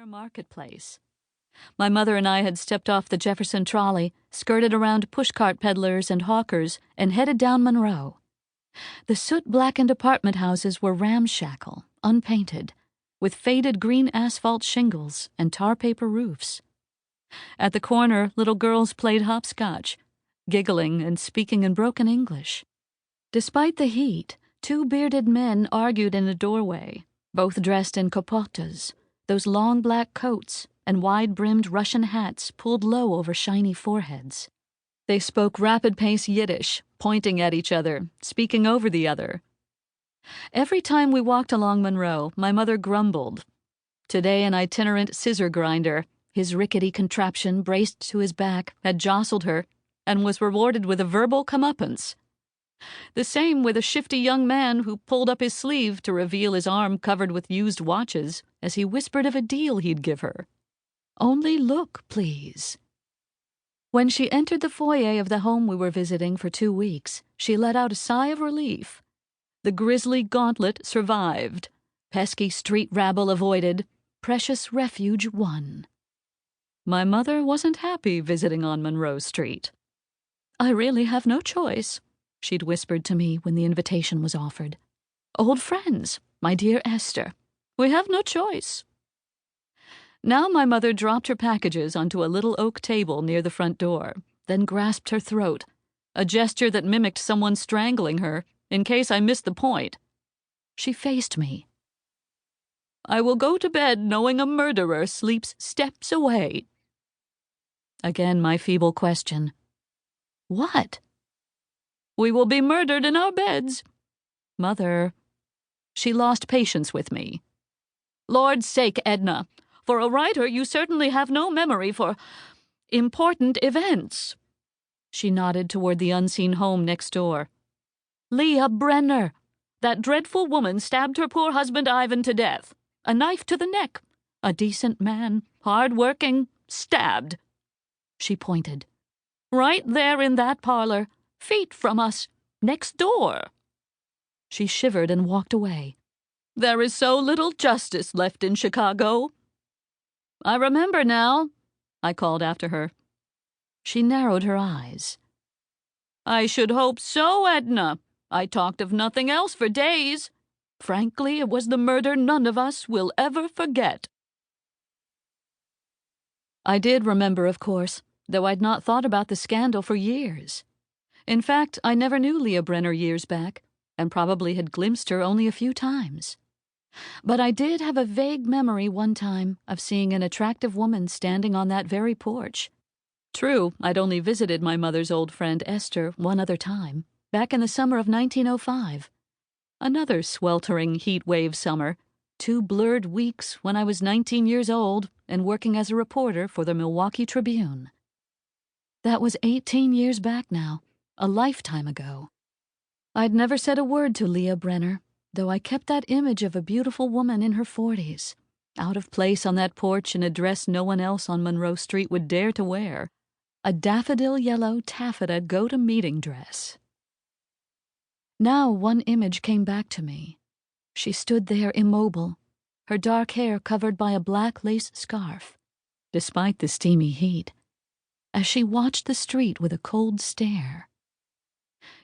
marketplace. My mother and I had stepped off the Jefferson trolley, skirted around pushcart peddlers and hawkers, and headed down Monroe. The soot-blackened apartment houses were ramshackle, unpainted, with faded green asphalt shingles and tar paper roofs. At the corner, little girls played hopscotch, giggling and speaking in broken English. Despite the heat, two bearded men argued in a doorway, both dressed in capotas, those long black coats and wide-brimmed Russian hats pulled low over shiny foreheads. They spoke rapid-pace Yiddish, pointing at each other, speaking over the other. Every time we walked along Monroe, my mother grumbled. Today an itinerant scissor grinder, his rickety contraption braced to his back, had jostled her and was rewarded with a verbal comeuppance. The same with a shifty young man who pulled up his sleeve to reveal his arm covered with used watches as he whispered of a deal he'd give her. "Only look, please." When she entered the foyer of the home we were visiting for 2 weeks, she let out a sigh of relief. The grisly gauntlet survived. Pesky street rabble avoided. Precious refuge won. My mother wasn't happy visiting on Monroe Street. "I really have no choice," she'd whispered to me when the invitation was offered. "Old friends, my dear Esther. We have no choice." Now my mother dropped her packages onto a little oak table near the front door, then grasped her throat, a gesture that mimicked someone strangling her, in case I missed the point. She faced me. "I will go to bed knowing a murderer sleeps steps away." Again my feeble question. "What?" "We will be murdered in our beds." "Mother." She lost patience with me. "Lord's sake, Edna, for a writer you certainly have no memory for important events." She nodded toward the unseen home next door. "Leah Brenner. That dreadful woman stabbed her poor husband Ivan to death. A knife to the neck. A decent man, hard-working, stabbed." She pointed. "Right there in that parlor, feet from us, next door." She shivered and walked away. "There is so little justice left in Chicago." "I remember now," I called after her. She narrowed her eyes. "I should hope so, Edna. I talked of nothing else for days. Frankly, it was the murder none of us will ever forget." I did remember, of course, though I'd not thought about the scandal for years. In fact, I never knew Leah Brenner years back, and probably had glimpsed her only a few times. But I did have a vague memory one time of seeing an attractive woman standing on that very porch. True, I'd only visited my mother's old friend Esther one other time, back in the summer of 1905. Another sweltering heat wave summer, 2 blurred weeks when I was 19 years old and working as a reporter for the Milwaukee Tribune. That was 18 years back now, a lifetime ago. I'd never said a word to Leah Brenner, though I kept that image of a beautiful woman in her 40s, out of place on that porch in a dress no one else on Monroe Street would dare to wear, a daffodil yellow taffeta go-to-meeting dress. Now one image came back to me. She stood there immobile, her dark hair covered by a black lace scarf, despite the steamy heat, as she watched the street with a cold stare.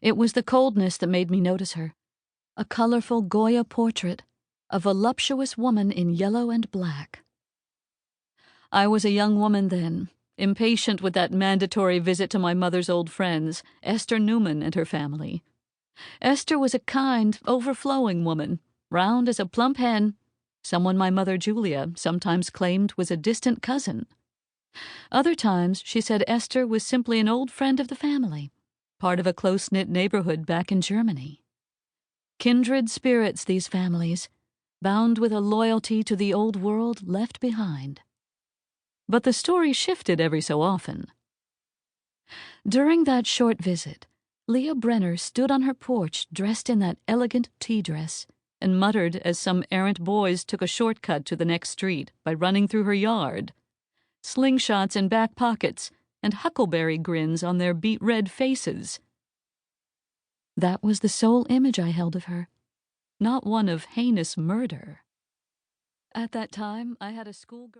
It was the coldness that made me notice her. A colorful Goya portrait, a voluptuous woman in yellow and black. I was a young woman then, impatient with that mandatory visit to my mother's old friends, Esther Newmann and her family. Esther was a kind, overflowing woman, round as a plump hen, someone my mother Julia sometimes claimed was a distant cousin. Other times she said Esther was simply an old friend of the family, part of a close-knit neighborhood back in Germany. Kindred spirits, these families, bound with a loyalty to the old world left behind. But the story shifted every so often. During that short visit, Leah Brenner stood on her porch dressed in that elegant tea dress and muttered as some errant boys took a shortcut to the next street by running through her yard. Slingshots in back pockets and huckleberry grins on their beet-red faces. That was the sole image I held of her, not one of heinous murder. At that time, I had a schoolgirl.